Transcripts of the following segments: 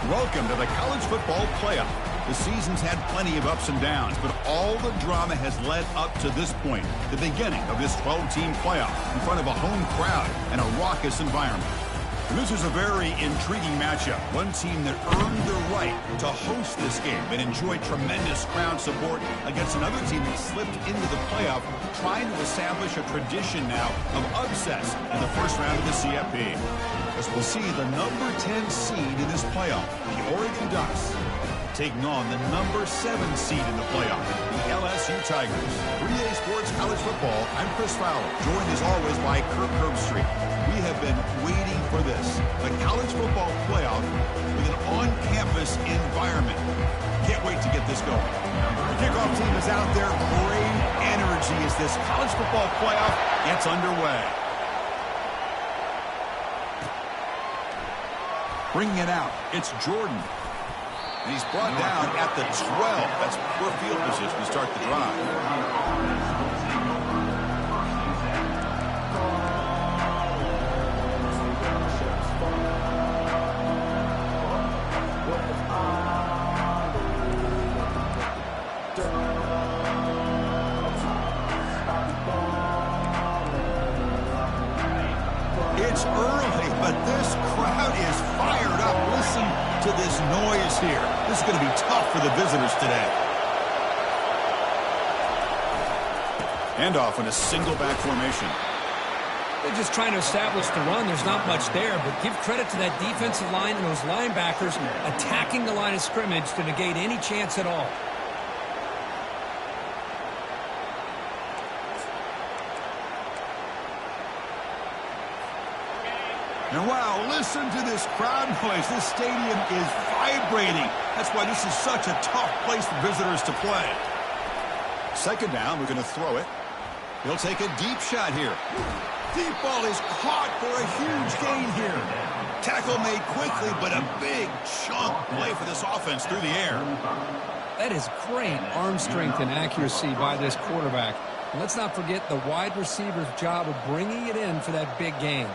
Welcome to the college football playoff. The season's had plenty of ups and downs, but all the drama has led up to this point, the beginning of this 12-team playoff in front of a home crowd and a raucous environment. And this is a very intriguing matchup. One team that earned the right to host this game and enjoyed tremendous crowd support against another team that slipped into the playoff, trying to establish a tradition now of upsets in the first round of the CFP. As we'll see the number 10 seed in this playoff, the Oregon Ducks, taking on the number 7 seed in the playoff, the LSU Tigers. 3A Sports College Football, I'm Chris Fowler, joined as always by Kirk Herbstreit. We have been waiting for this, the college football playoff with an on-campus environment. Can't wait to get this going. The kickoff team is out there. Great energy as this college football playoff gets underway. Bringing it out, it's Jordan. And he's brought down at the 12. That's poor field position to start the drive. It's early, but this crowd is fired up. Listen to this noise here. This is going to be tough for the visitors today. Handoff in a single back formation. They're just trying to establish the run. There's not much there, but give credit to that defensive line and those linebackers attacking the line of scrimmage to negate any chance at all. And wow, listen to this crowd noise. This stadium is vibrating. That's why this is such a tough place for visitors to play. Second down, we're going to throw it. He'll take a deep shot here. Deep ball is caught for a huge gain here. Tackle made quickly, but a big chunk play for this offense through the air. That is great arm strength and accuracy by this quarterback. And let's not forget the wide receiver's job of bringing it in for that big gain.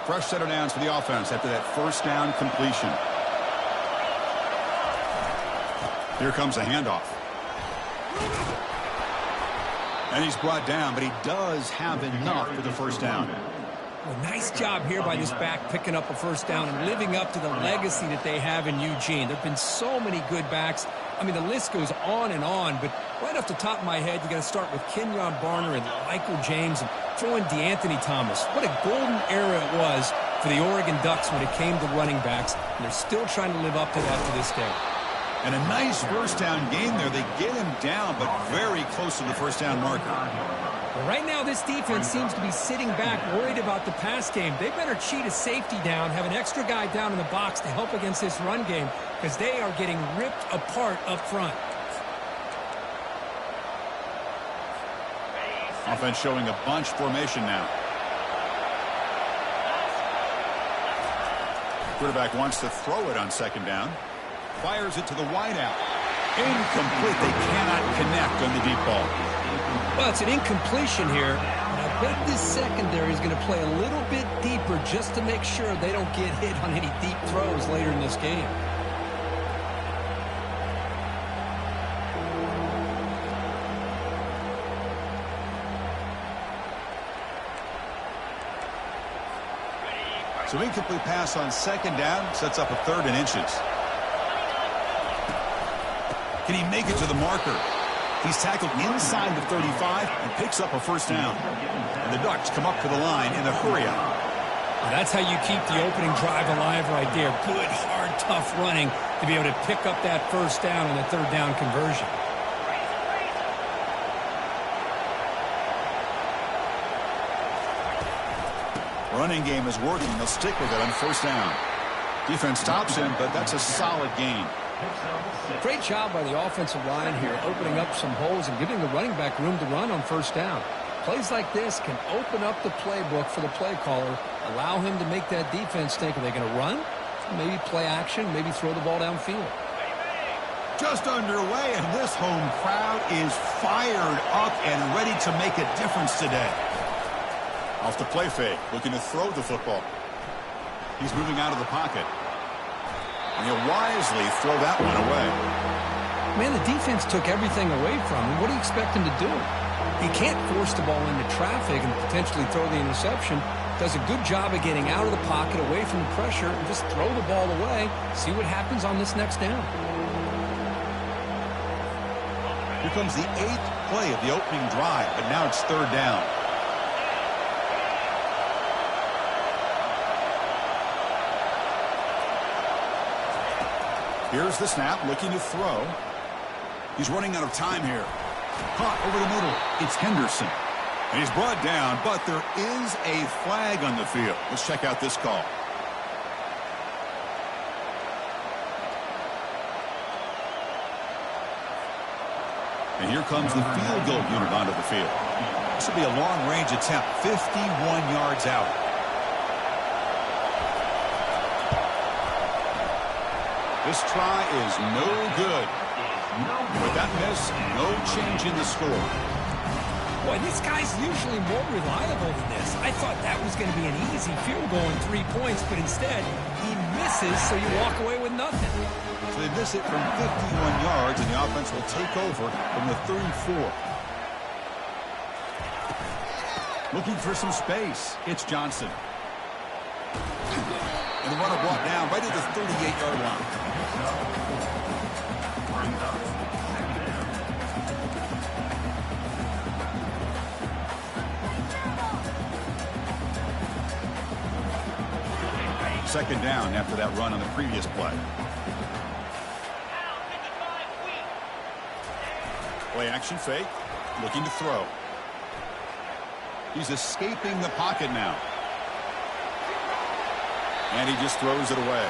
Fresh set of downs for the offense after that first down completion. Here comes a handoff. And he's brought down, but he does have enough for the first down. Well, nice job here by this back picking up a first down and living up to the legacy that they have in Eugene. There have been so many good backs. I mean, the list goes on and on, but right off the top of my head, you got to start with Kenyon Barner and Michael James and throw in DeAnthony Thomas. What a golden era it was for the Oregon Ducks when it came to running backs, and they're still trying to live up to that to this day. And a nice first down game there. They get him down, but very close to the first down marker. Well, right now, this defense seems to be sitting back, worried about the pass game. They better cheat a safety down, have an extra guy down in the box to help against this run game, because they are getting ripped apart up front. Offense showing a bunch formation now. Quarterback wants to throw it on second down. Fires it to the wideout. Incomplete. They cannot connect on the deep ball. Well, it's an incompletion here. And I bet this secondary is going to play a little bit deeper just to make sure they don't get hit on any deep throws later in this game. So incomplete pass on second down sets up a third and inches. Can he make it to the marker? He's tackled inside the 35 and picks up a first down. And the Ducks come up to the line in the hurry up. Well, that's how you keep the opening drive alive right there. Good, hard, tough running to be able to pick up that first down and the third down conversion. Running game is working. They'll stick with it on first down. Defense stops him, but that's a solid gain. Great job by the offensive line here, opening up some holes and giving the running back room to run on first down. Plays like this can open up the playbook for the play caller, allow him to make that defense think, are they going to run? Maybe play action, maybe throw the ball downfield. Just underway, and this home crowd is fired up and ready to make a difference today. Off the play fake, looking to throw the football. He's moving out of the pocket. And he'll wisely throw that one away. Man, the defense took everything away from him. What do you expect him to do? He can't force the ball into traffic and potentially throw the interception. Does a good job of getting out of the pocket, away from the pressure, and just throw the ball away. See what happens on this next down. Here comes the 8th play of the opening drive, but now it's 3rd down. Here's the snap, looking to throw. He's running out of time here. Caught over the middle. It's Henderson. And he's brought down, but there is a flag on the field. Let's check out this call. And here comes the field goal unit onto the field. This will be a long-range attempt, 51 yards out. This try is no good. With that miss, no change in the score. Boy, this guy's usually more reliable than this. I thought that was going to be an easy field goal and 3 points, but instead, he misses, so you walk away with nothing. So they miss it from 51 yards, and the offense will take over from the 34. Looking for some space. It's Johnson. And the runner brought down right at the 38-yard line. Second down after that run on the previous play. Play action fake. Looking to throw. He's escaping the pocket now. And he just throws it away.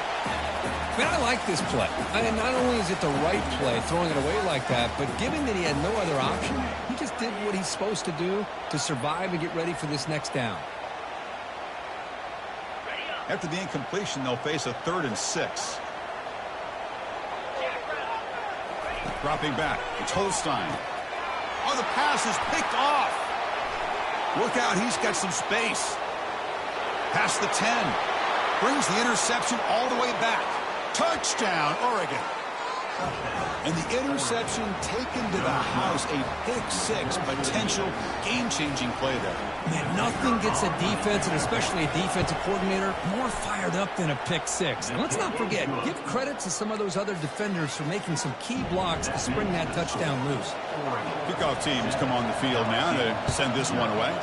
Man, I like this play. Not only is it the right play, throwing it away like that, but given that he had no other option, he just did what he's supposed to do to survive and get ready for this next down. After the incompletion, they'll face a 3rd and 6. Dropping back. It's Holstein. Oh, the pass is picked off. Look out, he's got some space. Past the 10. Brings the interception all the way back. Touchdown, Oregon. And the interception taken to the house. A pick-6 potential game-changing play there. Man, nothing gets a defense, and especially a defensive coordinator, more fired up than a pick-6. And let's not forget, give credit to some of those other defenders for making some key blocks to spring that touchdown loose. Kickoff teams come on the field now to send this one away.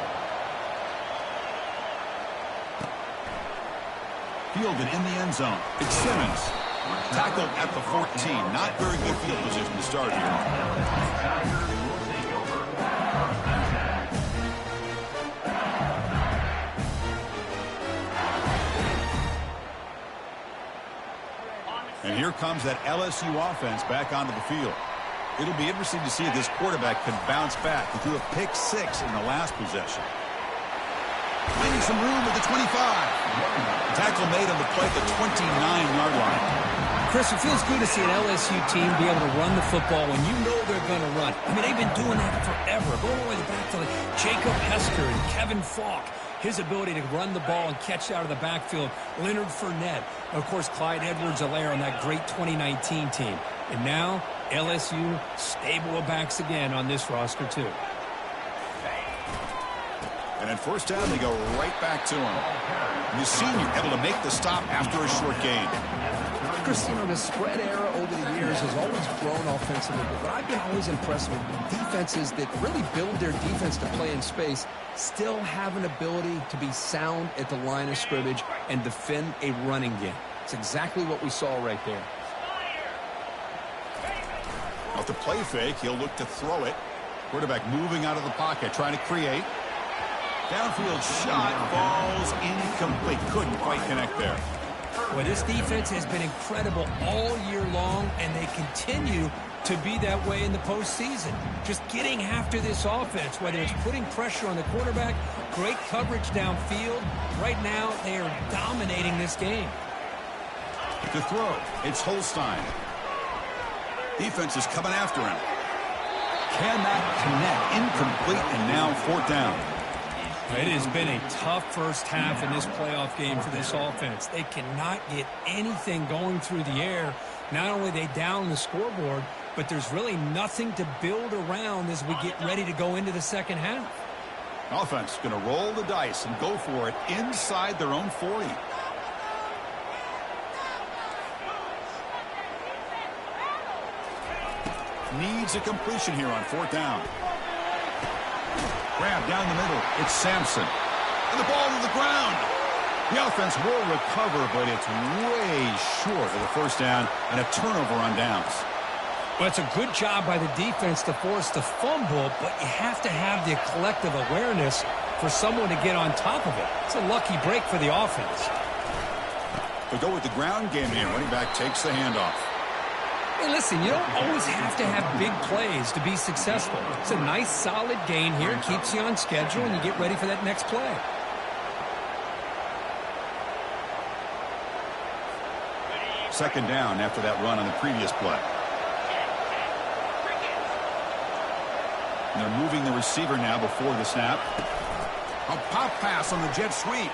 Fielded in the end zone. It's Simmons. Tackled at the 14. Not very good field position to start here. And here comes that LSU offense back onto the field. It'll be interesting to see if this quarterback can bounce back. He threw a pick-6 in the last possession. Finding some room at the 25. Tackle made on the play at the 29-yard line. Chris, it feels good to see an LSU team be able to run the football when you know they're going to run. I mean, they've been doing that forever. Going all the way back to like Jacob Hester and Kevin Falk. His ability to run the ball and catch out of the backfield. Leonard Fournette. Of course, Clyde Edwards-Helaire on that great 2019 team. And now, LSU stable of backs again on this roster, too. And at first down, they go right back to him. And the senior able to make the stop after a short gain. Chris, you know, the spread era over the years has always grown offensively, but I've been always impressed with defenses that really build their defense to play in space, still have an ability to be sound at the line of scrimmage and defend a running game. It's exactly what we saw right there. Off the play fake, he'll look to throw it. Quarterback moving out of the pocket, trying to create. Downfield shot falls incomplete. Couldn't quite connect there. Well, this defense has been incredible all year long, and they continue to be that way in the postseason. Just getting after this offense, whether it's putting pressure on the quarterback, great coverage downfield. Right now, they are dominating this game. To throw, it's Holstein. Defense is coming after him. Cannot connect. Incomplete, and now 4th down. It has been a tough first half in this playoff game for this offense. They cannot get anything going through the air. Not only are they down the scoreboard, but there's really nothing to build around as we get ready to go into the second half. Offense going to roll the dice and go for it inside their own 40. Needs a completion here on fourth down. Grab down the middle. It's Sampson. And the ball to the ground. The offense will recover, but it's way short of the first down and a turnover on downs. Well, it's a good job by the defense to force the fumble, but you have to have the collective awareness for someone to get on top of it. It's a lucky break for the offense. We go with the ground game here. Running back takes the handoff. Hey, listen, you don't always have to have big plays to be successful. It's a nice, solid gain here. It keeps you on schedule, and you get ready for that next play. Second down after that run on the previous play. And they're moving the receiver now before the snap. A pop pass on the jet sweep.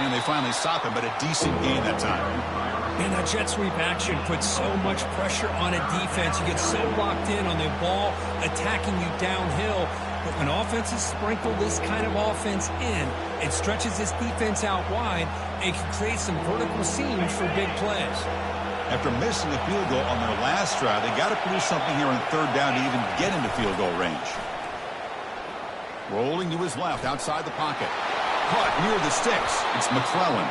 And they finally stop him, but a decent gain that time. Man, that jet sweep action puts so much pressure on a defense. You get so locked in on the ball attacking you downhill. But when offenses sprinkle this kind of offense in, it stretches this defense out wide and can create some vertical seams for big plays. After missing the field goal on their last drive, they got to produce something here on third down to even get into field goal range. Rolling to his left outside the pocket. Caught near the sticks. It's McClellan.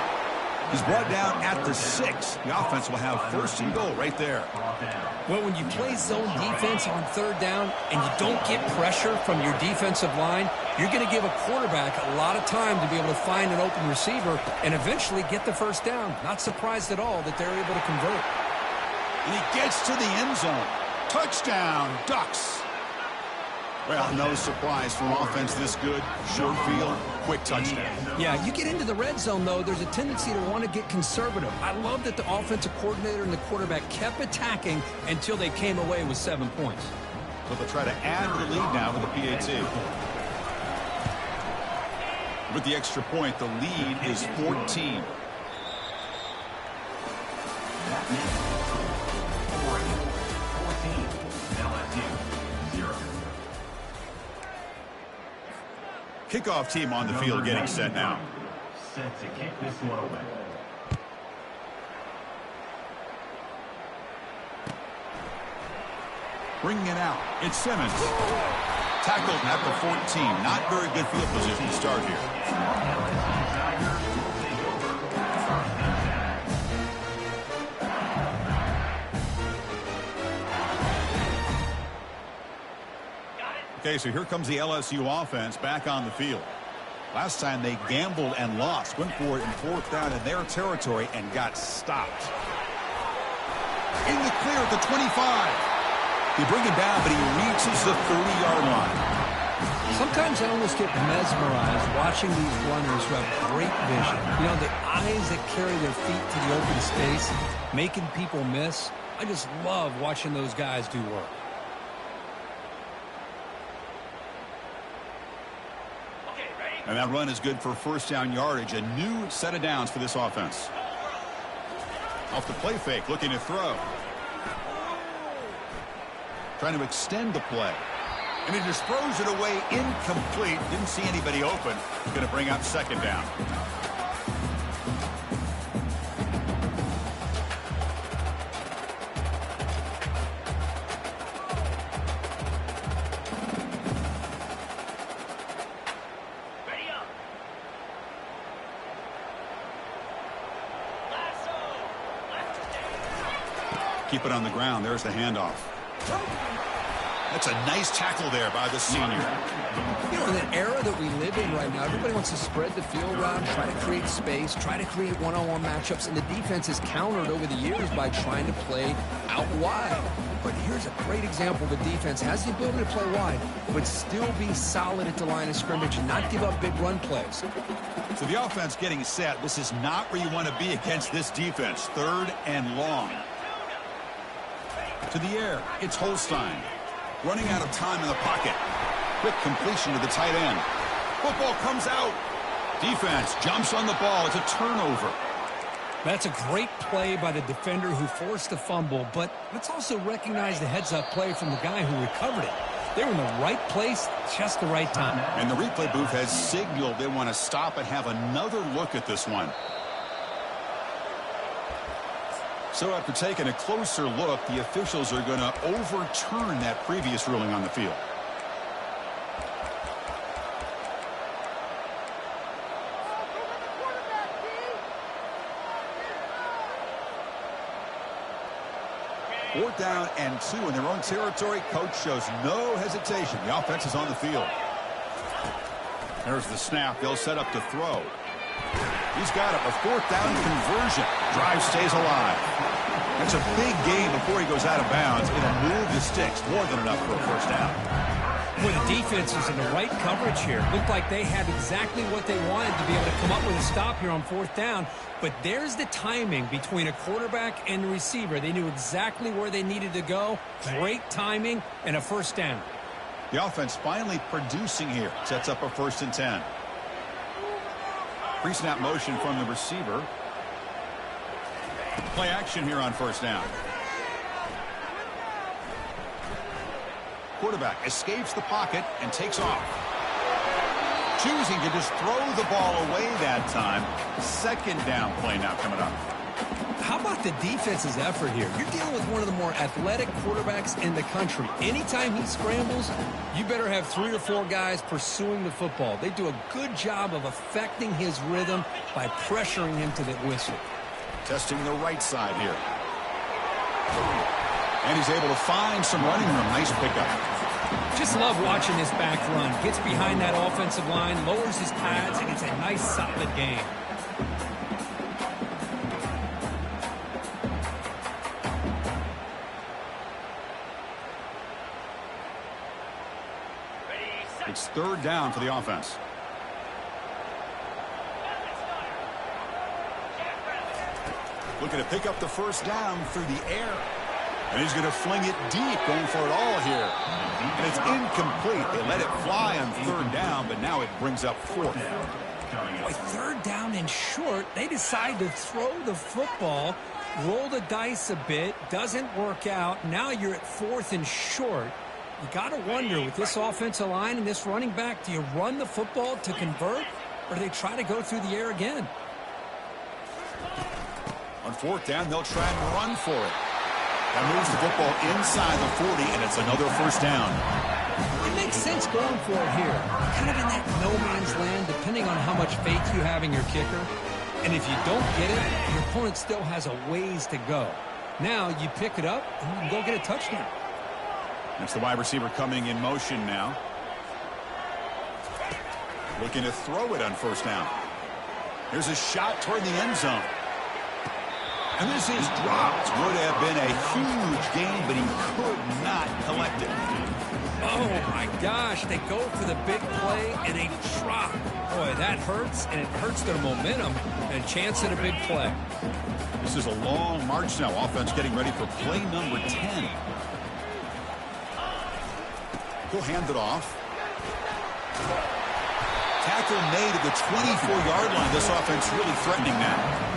He's brought down at the 6. The offense will have first and goal right there. Well, when you play zone defense on third down and you don't get pressure from your defensive line, you're going to give a quarterback a lot of time to be able to find an open receiver and eventually get the first down. Not surprised at all that they're able to convert. And he gets to the end zone. Touchdown, Ducks. Well, no surprise for an offense this good. Short field, quick touchdown. Yeah, you get into the red zone, though, there's a tendency to want to get conservative. I love that the offensive coordinator and the quarterback kept attacking until they came away with 7 points. So they'll try to add to the lead now with the PAT. With the extra point, the lead is 14. Kickoff team on the field getting set now. Set to kick this one away. Bringing it out. It's Simmons. Tackled at the 14. Not very good field position to start here. Okay, so here comes the LSU offense back on the field. Last time they gambled and lost. Went for it in fourth down in their territory and got stopped. In the clear at the 25. They bring him down, but he reaches the 30-yard line. Sometimes I almost get mesmerized watching these runners who have great vision. You know, the eyes that carry their feet to the open space, making people miss. I just love watching those guys do work. And that run is good for first down yardage. A new set of downs for this offense. Off the play fake, looking to throw. Trying to extend the play. And he just throws it away incomplete. Didn't see anybody open. Going to bring up second down. Keep it on the ground. There's the handoff. That's a nice tackle there by the senior. You know, in the era that we live in right now, everybody wants to spread the field around, try to create space, try to create one-on-one matchups, and the defense is countered over the years by trying to play out wide. But here's a great example. The defense has the ability to play wide, but still be solid at the line of scrimmage and not give up big run plays. So the offense getting set. This is not where you want to be against this defense. Third and long. To the air, it's Holstein. Running out of time in the pocket. quick completion to the tight end. Football comes out. Defense jumps on the ball. It's a turnover. That's a great play by the defender who forced the fumble, but let's also recognize the heads-up play from the guy who recovered it. They were in the right place, just the right time. And the replay booth has signaled they want to stop and have another look at this one. So after taking a closer look, the officials are going to overturn that previous ruling on the field. Fourth down and 2 in their own territory. Coach shows no hesitation. The offense is on the field. There's the snap. They'll set up to throw. He's got it. A fourth down conversion. Drive stays alive. That's a big gain before he goes out of bounds. It'll move the sticks. More than enough for a first down. Well, the defense was in the right coverage here. Looked like they had exactly what they wanted to be able to come up with a stop here on fourth down. But there's the timing between a quarterback and the receiver. They knew exactly where they needed to go. Great timing and a first down. The offense finally producing here. Sets up a 1st and 10. Pre-snap motion from the receiver. Play action here on first down. Quarterback escapes the pocket and takes off. Choosing to just throw the ball away that time. 2nd down play now coming up. How about the defense's effort here? You're dealing with one of the more athletic quarterbacks in the country. Anytime he scrambles, you better have 3 or 4 guys pursuing the football. They do a good job of affecting his rhythm by pressuring him to the whistle. Testing the right side here. And he's able to find some running room. Nice pickup. Just love watching this back run. Gets behind that offensive line, lowers his pads, and it's a nice, solid game. It's 3rd down for the offense. Looking to pick up the first down through the air. And he's going to fling it deep, going for it all here. And it's incomplete. They let it fly on 3rd down, but now it brings up 4th. Boy, 3rd down and short. They decide to throw the football, roll the dice a bit, doesn't work out. Now you're at 4th and short. You got to wonder, with this offensive line and this running back, do you run the football to convert, or do they try to go through the air again? On 4th down, they'll try and run for it. That moves the football inside the 40, and it's another first down. It makes sense going for it here. Kind of in that no-man's land, depending on how much faith you have in your kicker. And if you don't get it, your opponent still has a ways to go. Now you pick it up, and you can go get a touchdown. That's the wide receiver coming in motion now. Looking to throw it on first down. Here's a shot toward the end zone. And this is dropped. Would have been a huge gain, but he could not collect it. Oh, my gosh. They go for the big play, and they drop. Boy, that hurts, and it hurts their momentum and a chance at a big play. This is a long march now. Offense getting ready for play number 10. He'll hand it off. Tackle made at the 24-yard line. This offense really threatening now.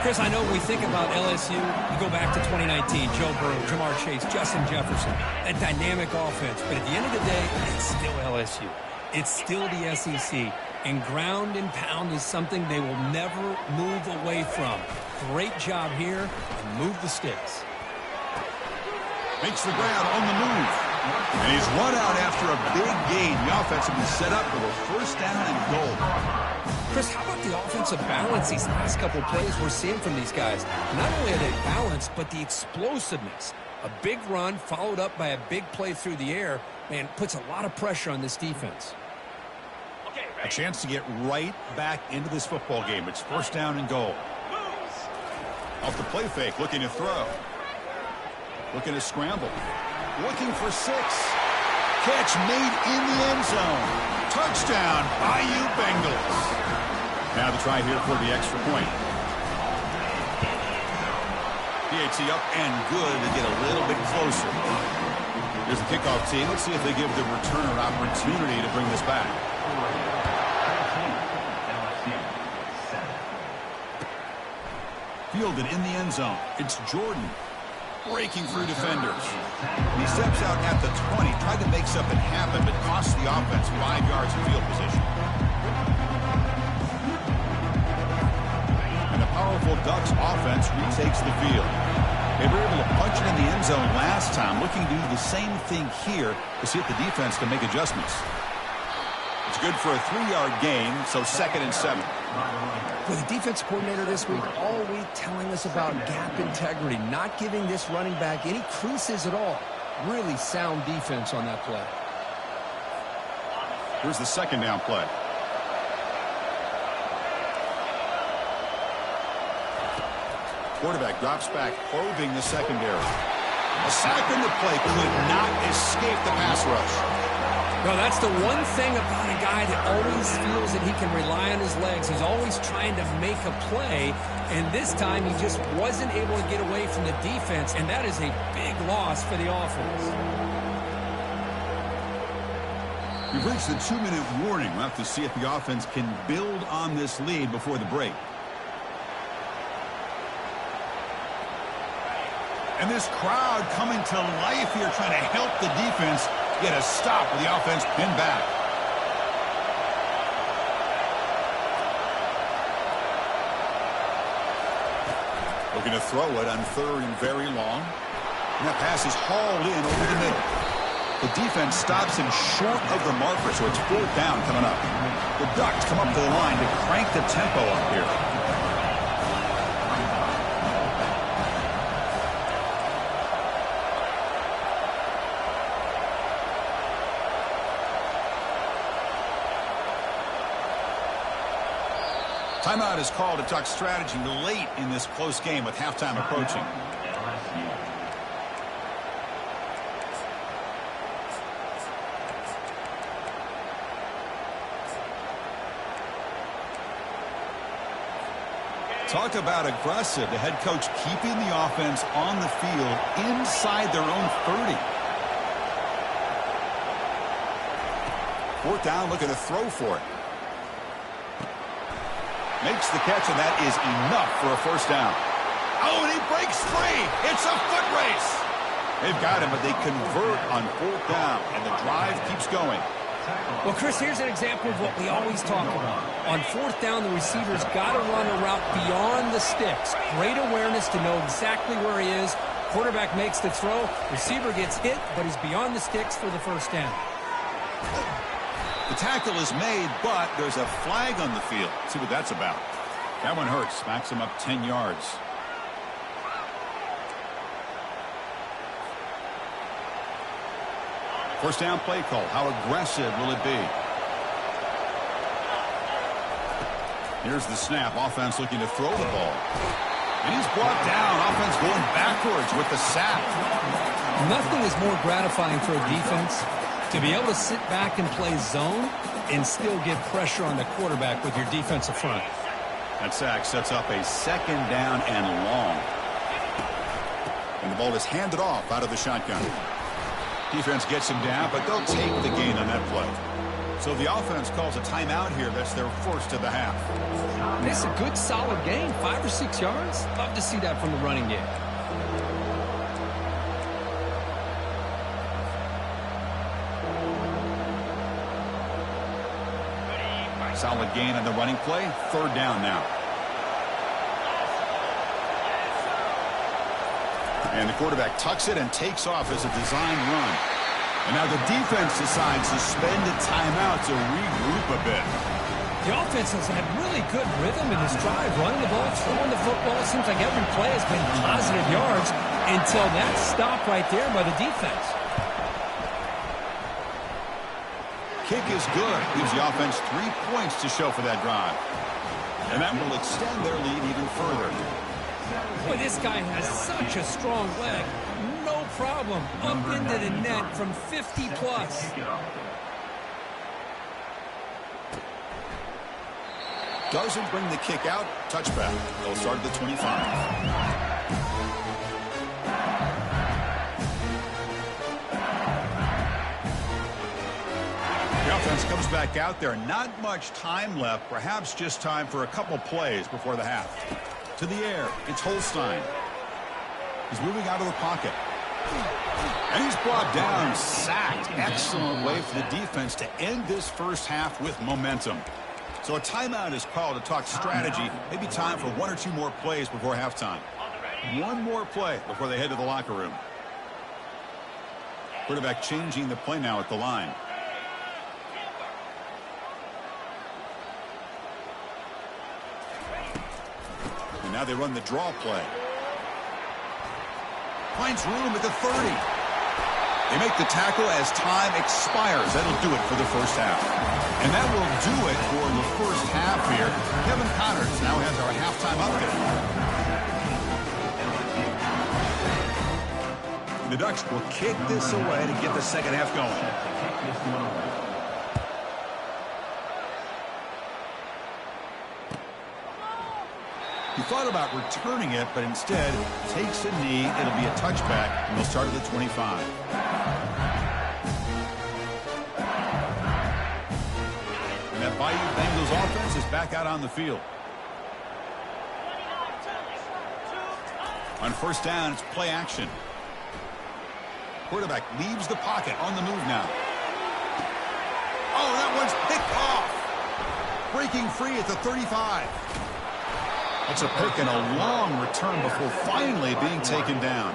Chris, I know when we think about LSU, you go back to 2019, Joe Burrow, Jamar Chase, Justin Jefferson, that dynamic offense. But at the end of the day, it's still LSU. It's still the SEC. And ground and pound is something they will never move away from. Great job here, and move the sticks. Makes the grab on the move. And he's run out after a big gain. The offense will be set up with a first down and goal. Chris, how about the offensive balance these last couple of plays we're seeing from these guys? Not only are they balanced, but the explosiveness. A big run followed up by a big play through the air, man, puts a lot of pressure on this defense. A chance to get right back into this football game. It's first down and goal. Off the play fake, looking to throw. Looking to scramble. Looking for 6. Catch made in the end zone. Touchdown, Bayou Bengals. Now the try here for the extra point. PAT up and good to get a little bit closer. Here's the kickoff team. Let's see if they give the returner an opportunity to bring this back. Fielded in the end zone. It's Jordan breaking through defenders. He steps out at the 20, tried to make something happen, but cost the offense 5 yards of field position. And the powerful Ducks offense retakes the field. They were able to punch it in the end zone last time, looking to do the same thing here to see if the defense can make adjustments. It's good for a 3-yard gain, so 2nd and 7. For the defense coordinator this week, all week telling us about gap integrity, not giving this running back any creases at all. Really sound defense on that play. Here's the 2nd down play. Quarterback drops back, probing the secondary. A sack in the play could not escape the pass rush. No, that's the one thing about a guy that always feels that he can rely on his legs. He's always trying to make a play, and this time he just wasn't able to get away from the defense, and that is a big loss for the offense. We've reached the 2-minute warning. We'll have to see if the offense can build on this lead before the break. And this crowd coming to life here, trying to help the defense get a stop with the offense pinned back. Looking to throw it on 3rd and very long. And that pass is hauled in over the middle. The defense stops him short of the marker, so it's 4th down coming up. The Ducks come up to the line to crank the tempo up here. Timeout is called a Duck strategy late in this close game with halftime approaching. Talk about aggressive. The head coach keeping the offense on the field inside their own 30. 4th down, looking to throw for it. Makes the catch, and that is enough for a 1st down. Oh, and he breaks free. It's a foot race. They've got him, but they convert on 4th down, and the drive keeps going. Well, Chris, here's an example of what we always talk about. On 4th down, the receiver's got to run a route beyond the sticks. Great awareness to know exactly where he is. Quarterback makes the throw. Receiver gets hit, but he's beyond the sticks for the 1st down. The tackle is made, but there's a flag on the field. See what that's about. That one hurts. Smacks him up 10 yards. First down play call. How aggressive will it be? Here's the snap. Offense looking to throw the ball. And he's brought down. Offense going backwards with the sack. Nothing is more gratifying for a defense to be able to sit back and play zone and still get pressure on the quarterback with your defensive front. That sack sets up a 2nd down and long. And the ball is handed off out of the shotgun. Defense gets him down, but they'll take the gain on that play. So the offense calls a timeout here. That's their 1st of the half. It's a good, solid gain. 5 or 6 yards. Love to see that from the running game. Solid gain on the running play. 3rd down now. And the quarterback tucks it and takes off as a design run. And now the defense decides to spend a timeout to regroup a bit. The offense has had really good rhythm in this drive, running the ball, throwing the football. It seems like every play has been positive yards until that stop right there by the defense. Kick is good. Gives the offense 3 points to show for that drive. And that will extend their lead even further. Boy, this guy has such a strong leg. No problem. Up into the net from 50 plus. Doesn't bring the kick out. Touchback. They'll start at the 25. The offense comes back out there. Not much time left. Perhaps just time for a couple plays before the half. To the air. It's Holstein. He's moving out of the pocket. And he's brought down, sacked. Excellent way for the defense to end this first half with momentum. So a timeout is called to talk strategy. Maybe time for one or two more plays before halftime. One more play before they head to the locker room. Quarterback changing the play now at the line. And now they run the draw play. Finds room at the 30. They make the tackle as time expires. That'll do it for the first half. And that will do it for the first half here. Kevin Connors now has our halftime update. The Ducks will kick this away to get the second half going. He thought about returning it, but instead takes a knee. It'll be a touchback, and they'll start at the 25. And that Bayou Bengals offense is back out on the field. On first down, it's play action. Quarterback leaves the pocket on the move now. Oh, that one's picked off. Breaking free at the 35. It's a pick and a long return before finally being taken down.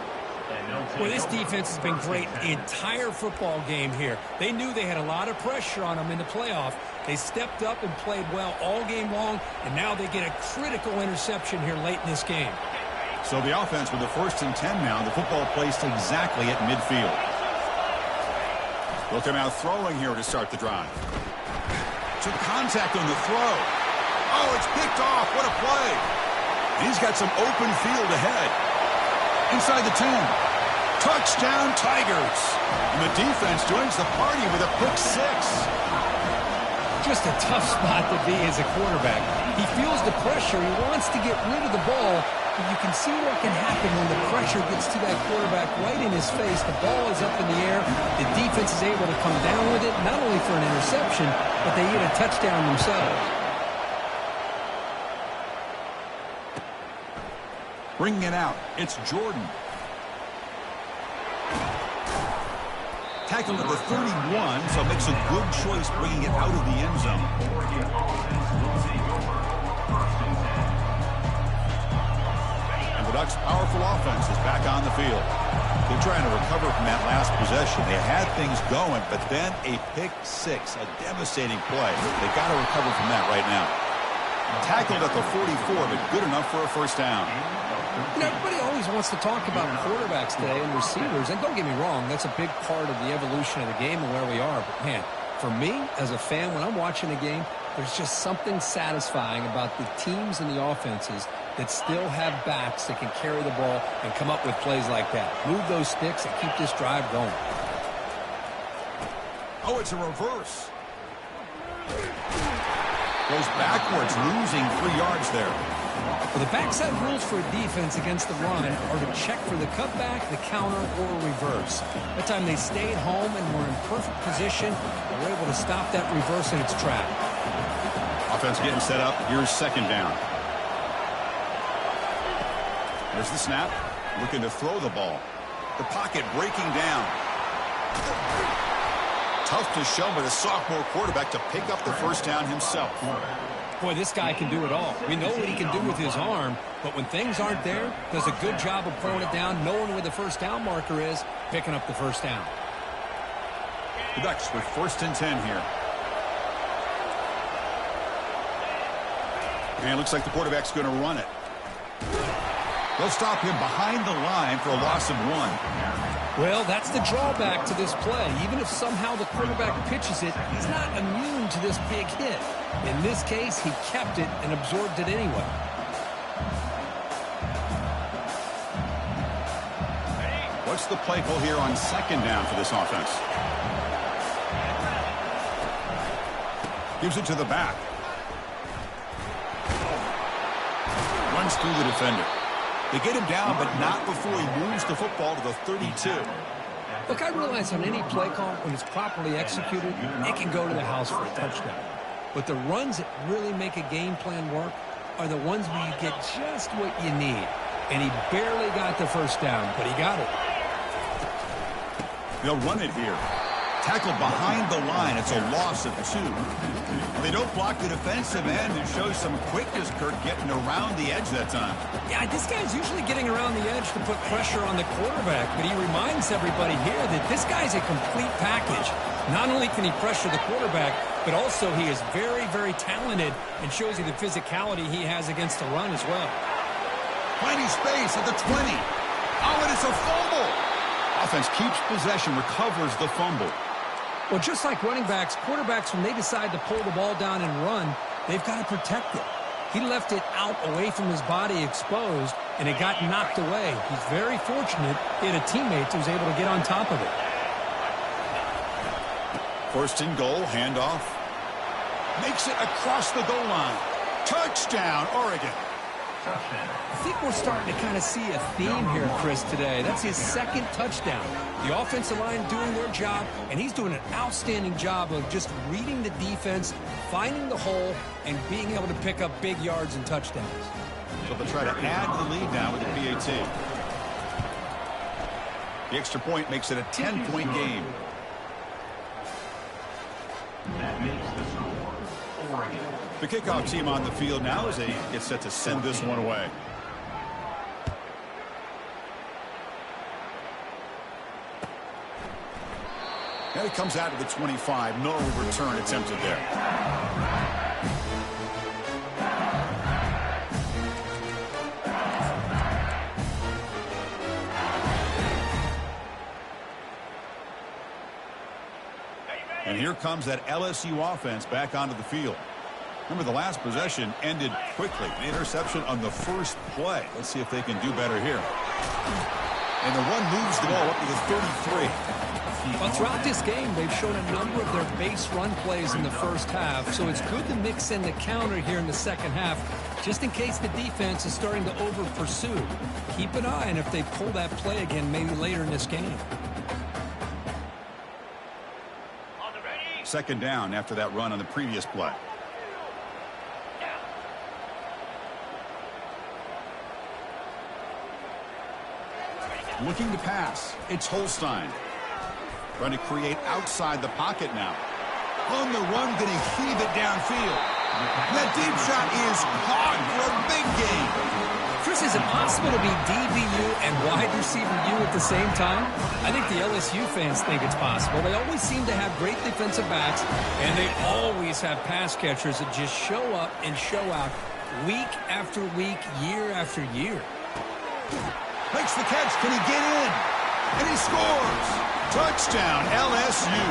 Well, this defense has been great the entire football game here. They knew they had a lot of pressure on them in the playoff. They stepped up and played well all game long, and now they get a critical interception here late in this game. So the offense with the 1st and 10 now. The football placed exactly at midfield. They'll come out throwing here to start the drive. Took contact on the throw. Oh, it's picked off. What a play. He's got some open field ahead. Inside the 10. Touchdown, Tigers. And the defense joins the party with a pick 6. Just a tough spot to be as a quarterback. He feels the pressure. He wants to get rid of the ball. But you can see what can happen when the pressure gets to that quarterback right in his face. The ball is up in the air. The defense is able to come down with it, not only for an interception, but they get a touchdown themselves. Bringing it out, it's Jordan. Tackled at the 31, so makes a good choice bringing it out of the end zone. And the Ducks' powerful offense is back on the field. They're trying to recover from that last possession. They had things going, but then a pick 6, a devastating play. They got to recover from that right now. Tackled at the 44, but good enough for a first down. You know, everybody always wants to talk about quarterbacks today and receivers, and don't get me wrong, that's a big part of the evolution of the game and where we are. But, man, for me, as a fan, when I'm watching a game, there's just something satisfying about the teams and the offenses that still have backs that can carry the ball and come up with plays like that. Move those sticks and keep this drive going. Oh, it's a reverse. Goes backwards, losing 3 yards there. Well, the backside rules for a defense against the run are to check for the cutback, the counter, or reverse. That time they stayed home and were in perfect position. They were able to stop that reverse in its track. Offense getting set up. Here's second down. There's the snap. Looking to throw the ball. The pocket breaking down. Tough to show by the sophomore quarterback to pick up the first down himself. Boy, this guy can do it all. We know what he can do with his arm, but when things aren't there, does a good job of pulling it down, knowing where the first down marker is, picking up the first down. The Ducks with 1st and 10 here. And it looks like the quarterback's going to run it. They'll stop him behind the line for a loss of 1. Well, that's the drawback to this play. Even if somehow the quarterback pitches it, he's not immune to this big hit. In this case, he kept it and absorbed it anyway. What's the play call here on second down for this offense? Gives it to the back. Runs through the defender. They get him down, but not before he moves the football to the 32. Look, I realize on any play call, when it's properly executed, it can go to the house for a touchdown. But the runs that really make a game plan work are the ones where you get just what you need. And he barely got the first down, but he got it. They'll run it here. Tackled behind the line. It's a loss of 2. They don't block the defensive end and show some quickness, Kirk, getting around the edge that time. Yeah, this guy's usually getting around the edge to put pressure on the quarterback, but he reminds everybody here that this guy's a complete package. Not only can he pressure the quarterback, but also he is very, very talented and shows you the physicality he has against the run as well. Finding space at the 20. Oh, and it's a fumble. Offense keeps possession, recovers the fumble. Well, just like running backs, quarterbacks, when they decide to pull the ball down and run, they've got to protect it. He left it out away from his body exposed, and it got knocked away. He's very fortunate he had a teammate who was able to get on top of it. First and goal, handoff. Makes it across the goal line. Touchdown, Oregon. I think we're starting to kind of see a theme here, Chris, today. That's his second touchdown. The offensive line doing their job, and he's doing an outstanding job of just reading the defense, finding the hole, and being able to pick up big yards and touchdowns. So they'll try to add to the lead now with the PAT. The extra point makes it a 10-point game. That makes the score Oregon. The kickoff team on the field now as they get set to send this one away. And it comes out to the 25. No return attempted there. And here comes that LSU offense back onto the field. Remember, the last possession ended quickly. The interception on the first play. Let's see if they can do better here. And the run moves the ball up to the 33. Well, throughout this game, they've shown a number of their base run plays in the first half, so it's good to mix in the counter here in the second half, just in case the defense is starting to over-pursue. Keep an eye on if they pull that play again maybe later in this game. Second down after that run on the previous play. Looking to pass. It's Holstein. Trying to create outside the pocket now. On the run, going to heave it downfield. That deep shot is caught for a big gain. Chris, is it possible to be DBU and wide receiver U at the same time? I think the LSU fans think it's possible. They always seem to have great defensive backs, and they always have pass catchers that just show up and show out week after week, year after year. Makes the catch. Can he get in? And he scores. Touchdown, LSU.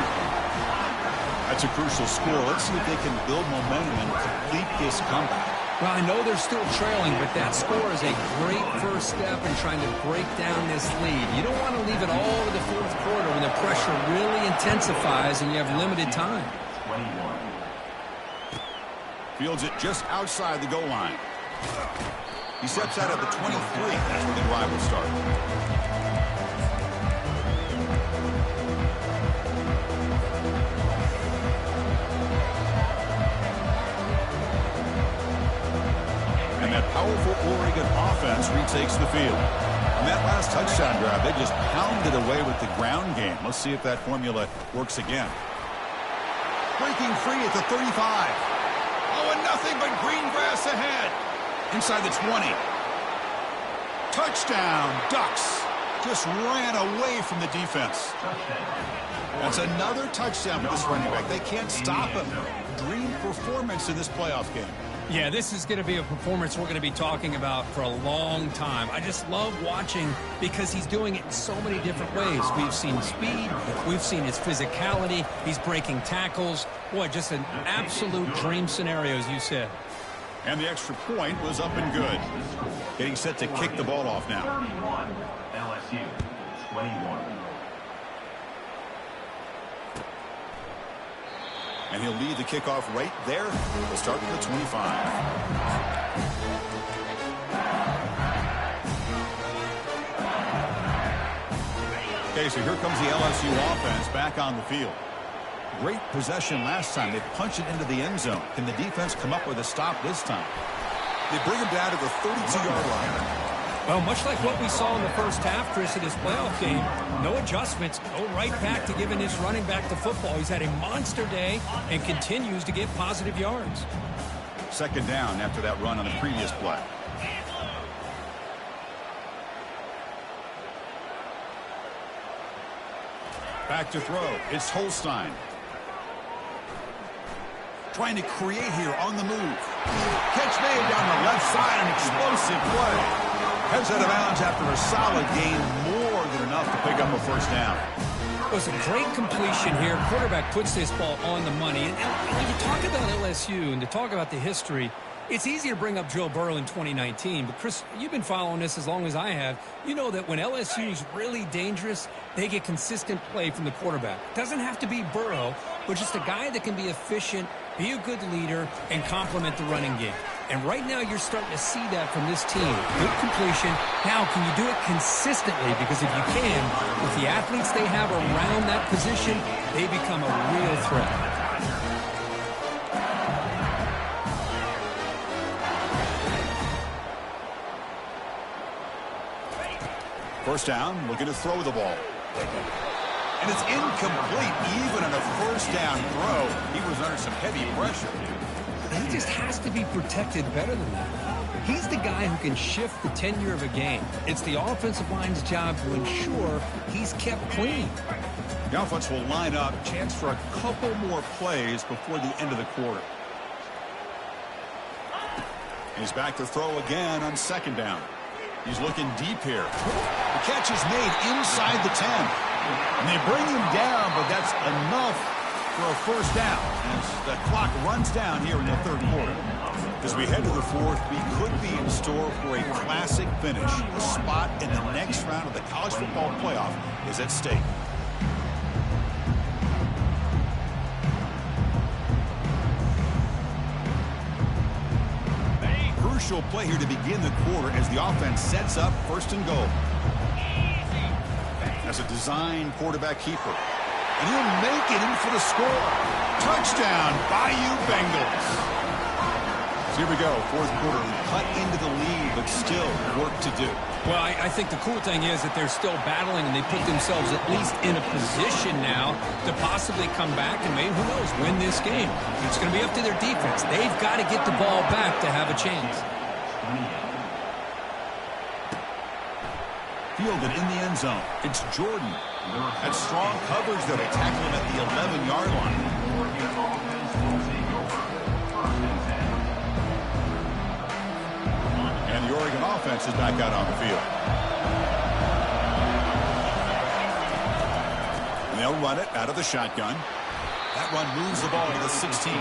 That's a crucial score. Let's see if they can build momentum and complete this comeback. Well, I know they're still trailing, but that score is a great first step in trying to break down this lead. You don't want to leave it all to the fourth quarter when the pressure really intensifies and you have limited time. 21. Fields it just outside the goal line. He steps out at the 23. That's where the drive will start. And that powerful Oregon offense retakes the field. On that last touchdown drive, they just pounded away with the ground game. Let's see if that formula works again. Breaking free at the 35. Oh, and nothing but green grass ahead. Inside the 20. Touchdown, Ducks. Just ran away from the defense. That's another touchdown for this running back. They can't stop him. Dream performance in this playoff game. Yeah, this is going to be a performance we're going to be talking about for a long time. I just love watching because he's doing it in so many different ways. We've seen speed. We've seen his physicality. He's breaking tackles. Boy, just an absolute dream scenario, as you said. And the extra point was up and good. Getting set to kick the ball off now. 31. LSU 21. And he'll lead the kickoff right there. We'll start with the 25. Okay, Okay, so here comes the LSU offense back on the field. Great possession last time. They punched it into the end zone. Can the defense come up with a stop this time? They bring him down to the 32-yard line. Well, much like what we saw in the first half, Chris, of this playoff game, no adjustments, go right back to giving this running back the football. He's had a monster day and continues to get positive yards. Second down after that run on the previous play. Back to throw. It's Holstein. Trying to create here on the move. Catch made down the left side. An explosive play. Heads out of bounds after a solid gain. More than enough to pick up a first down. It was a great completion here. Quarterback puts this ball on the money. And when you talk about LSU and to talk about the history, it's easy to bring up Joe Burrow in 2019. But, Chris, you've been following this as long as I have. You know that when LSU is really dangerous, they get consistent play from the quarterback. Doesn't have to be Burrow, but just a guy that can be efficient, be a good leader, and complement the running game. And right now you're starting to see that from this team. Good completion. Now, can you do it consistently? Because if you can, with the athletes they have around that position, they become a real threat. First down, looking to throw the ball. And it's incomplete, even on a first down throw. He was under some heavy pressure. He just has to be protected better than that. He's the guy who can shift the tenure of a game. It's the offensive line's job to ensure he's kept clean. The offense will line up. Chance for a couple more plays before the end of the quarter. He's back to throw again on second down. He's looking deep here. The catch is made inside the 10. And they bring him down, but that's enough for a first down as the clock runs down here in the third quarter. As we head to the fourth, we could be in store for a classic finish. A spot in the next round of the college football playoff is at stake. Crucial play here to begin the quarter as the offense sets up first and goal. As a design quarterback keeper. And he'll make it in for the score. Touchdown, Bayou Bengals. So here we go, fourth quarter. We cut into the lead, but still work to do. Well, I think the cool thing is that they're still battling, and they put themselves at least in a position now to possibly come back and maybe, who knows, win this game. It's going to be up to their defense. They've got to get the ball back to have a chance. Fielded in the end zone. It's Jordan. That strong coverage, though. They tackle him at the 11-yard line. And the Oregon offense is back out on the field. And they'll run it out of the shotgun. That run moves the ball to the 16.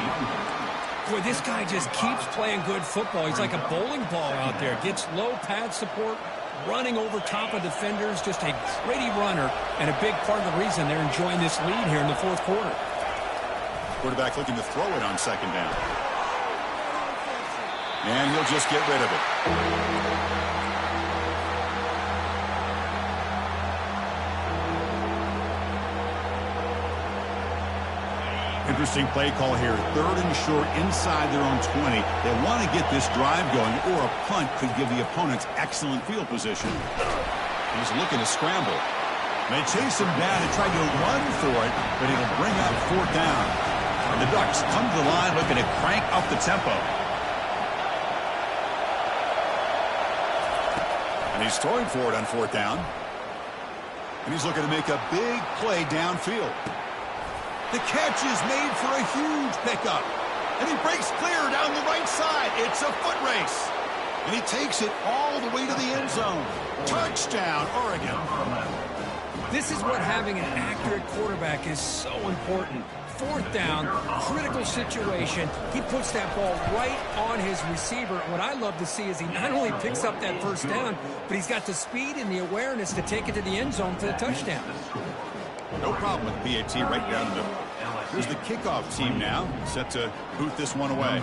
Boy, this guy just keeps playing good football. He's like a bowling ball out there. Gets low pad support, running over top of defenders. Just a gritty runner, and a big part of the reason they're enjoying this lead here in the fourth quarter. Quarterback looking to throw it on second down. And he'll just get rid of it. Interesting play call here. Third and short inside their own 20. They want to get this drive going, or a punt could give the opponents excellent field position. He's looking to scramble. They chase him down and try to run for it, but it'll bring up fourth down. And the Ducks come to the line looking to crank up the tempo. And he's throwing for it on fourth down. And he's looking to make a big play downfield. The catch is made for a huge pickup. And he breaks clear down the right side. It's a foot race. And he takes it all the way to the end zone. Touchdown, Oregon. This is what having an accurate quarterback is so important. Fourth down, critical situation. He puts that ball right on his receiver. What I love to see is he not only picks up that first down, but he's got the speed and the awareness to take it to the end zone for the touchdown. No problem with PAT right down the middle. Here's the kickoff team now, set to boot this one away.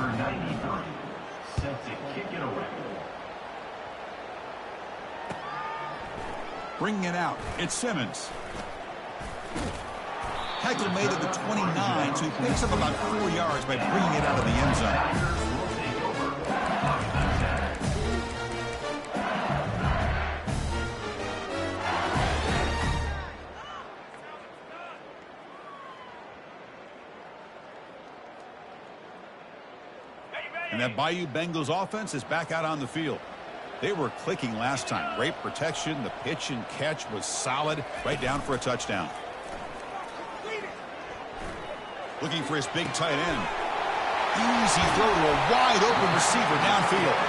Set to kick it away. Bringing it out, it's Simmons. Tackle made at the 29, so he picks up about 4 yards by bringing it out of the end zone. And that Bayou Bengals offense is back out on the field. They were clicking last time. Great protection. The pitch and catch was solid. Right down for a touchdown. Looking for his big tight end. Easy throw to a wide open receiver downfield.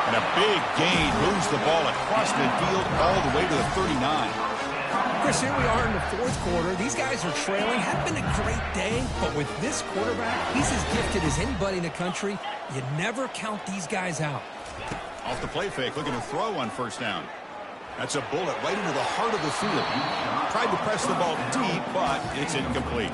And a big gain moves the ball across midfield all the way to the 39. Chris, here we are in the fourth quarter. These guys are trailing. Hadn't been a great day, but with this quarterback, he's as gifted as anybody in the country. You never count these guys out. Off the play fake, looking to throw on first down. That's a bullet right into the heart of the field. Tried to press the ball deep, but it's incomplete.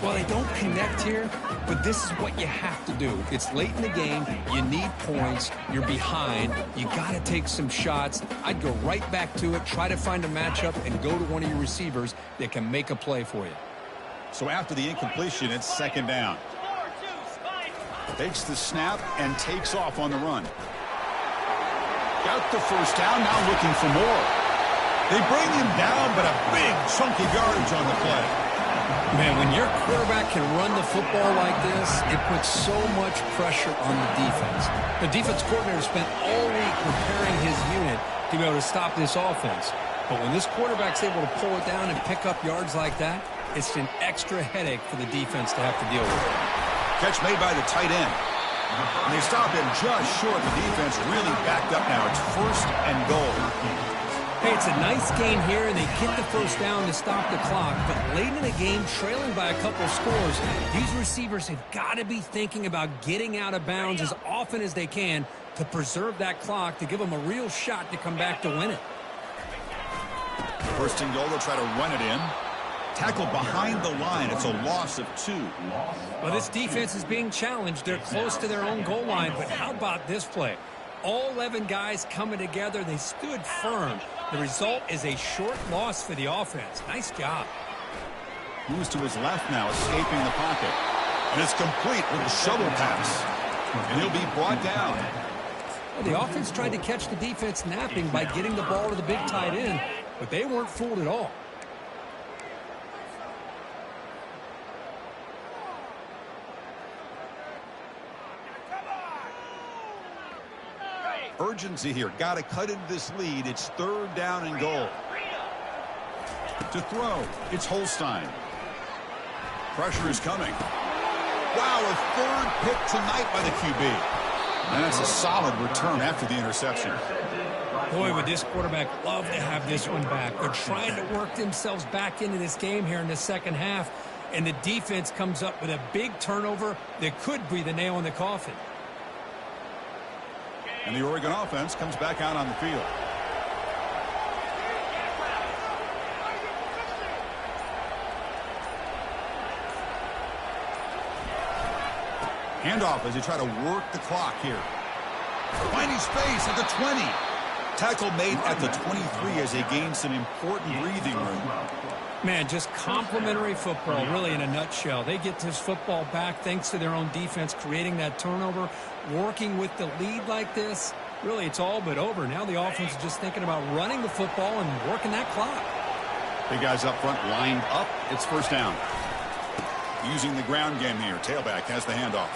Well, they don't connect here, but this is what you have to do. It's late in the game. You need points. You're behind. You got to take some shots. I'd go right back to it, try to find a matchup, and go to one of your receivers that can make a play for you. So after the incompletion, it's second down. Takes the snap and takes off on the run. Got the first down, now looking for more. They bring him down, but a big chunky yardage on the play. Man, when your quarterback can run the football like this, it puts so much pressure on the defense. The defense coordinator spent all week preparing his unit to be able to stop this offense. But when this quarterback's able to pull it down and pick up yards like that, it's an extra headache for the defense to have to deal with. Catch made by the tight end. And they stop him just short. The defense really backed up now. It's first and goal. Hey, it's a nice game here, and they get the first down to stop the clock. But late in the game, trailing by a couple scores, these receivers have got to be thinking about getting out of bounds as often as they can to preserve that clock, to give them a real shot to come back to win it. First and goal, they'll try to run it in. Tackled behind the line. It's a loss of 2. Well, this defense is being challenged. They're close to their own goal line, but how about this play? All 11 guys coming together. They stood firm. The result is a short loss for the offense. Nice job. Moves to his left now, escaping the pocket. And it's complete with the shovel pass. And he'll be brought down. Well, the offense tried to catch the defense napping by getting the ball to the big tight end, but they weren't fooled at all. Urgency here. Got to cut into this lead. It's third down and goal. To throw, it's Holstein. Pressure is coming. Wow, a third pick tonight by the QB. And that's a solid return after the interception. Boy, would this quarterback love to have this one back. They're trying to work themselves back into this game here in the second half, and the defense comes up with a big turnover that could be the nail in the coffin. And the Oregon offense comes back out on the field. Handoff as they try to work the clock here. Finding space at the 20. Tackle made at the 23 as they gain some important breathing room. Man, just complimentary football, really, in a nutshell. They get this football back thanks to their own defense, creating that turnover, working with the lead like this. Really, it's all but over. Now the offense is just thinking about running the football and working that clock. Big guys up front lined up. It's first down. Using the ground game here. Tailback has the handoff.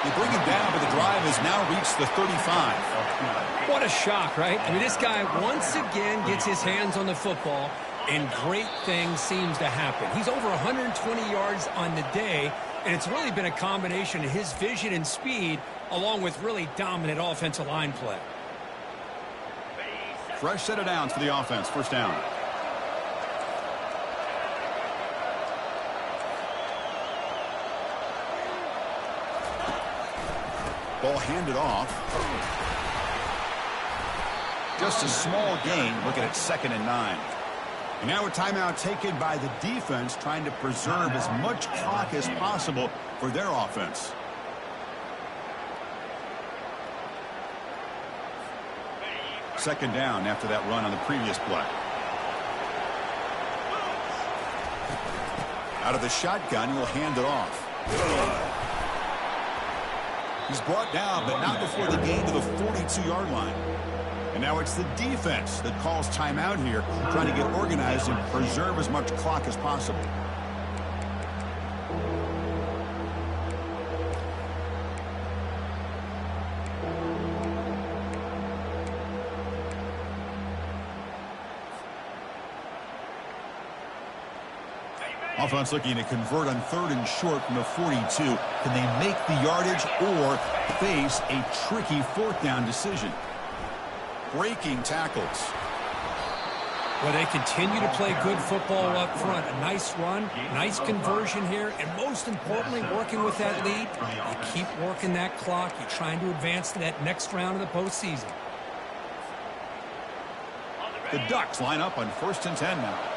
They bring him down, but the drive has now reached the 35. What a shock, right? I mean, this guy once again gets his hands on the football, and great things seems to happen. He's over 120 yards on the day, and it's really been a combination of his vision and speed along with really dominant offensive line play. Fresh set of downs for the offense. First down. Ball handed off. Just a small gain. Look at it, 2nd and 9. And now a timeout taken by the defense, trying to preserve as much clock as possible for their offense. Second down after that run on the previous play. Out of the shotgun, he'll hand it off. He's brought down, but not before the gain to the 42-yard line. And now it's the defense that calls timeout here, trying to get organized and preserve as much clock as possible. Offense looking to convert on 3rd and short from the 42. Can they make the yardage or face a tricky 4th down decision? Breaking tackles. Well, they continue to play good football up front. A nice run, nice conversion here, and most importantly, working with that lead. You keep working that clock. You're trying to advance to that next round of the postseason. The Ducks line up on 1st and 10 now.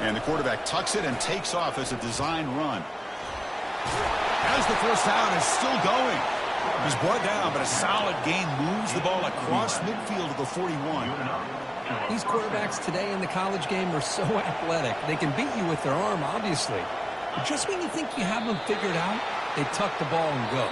And the quarterback tucks it and takes off as a design run. Has the first down, is still going. He's brought down, but a solid gain moves the ball across midfield to the 41. These quarterbacks today in the college game are so athletic. They can beat you with their arm, obviously. But just when you think you have them figured out, they tuck the ball and go.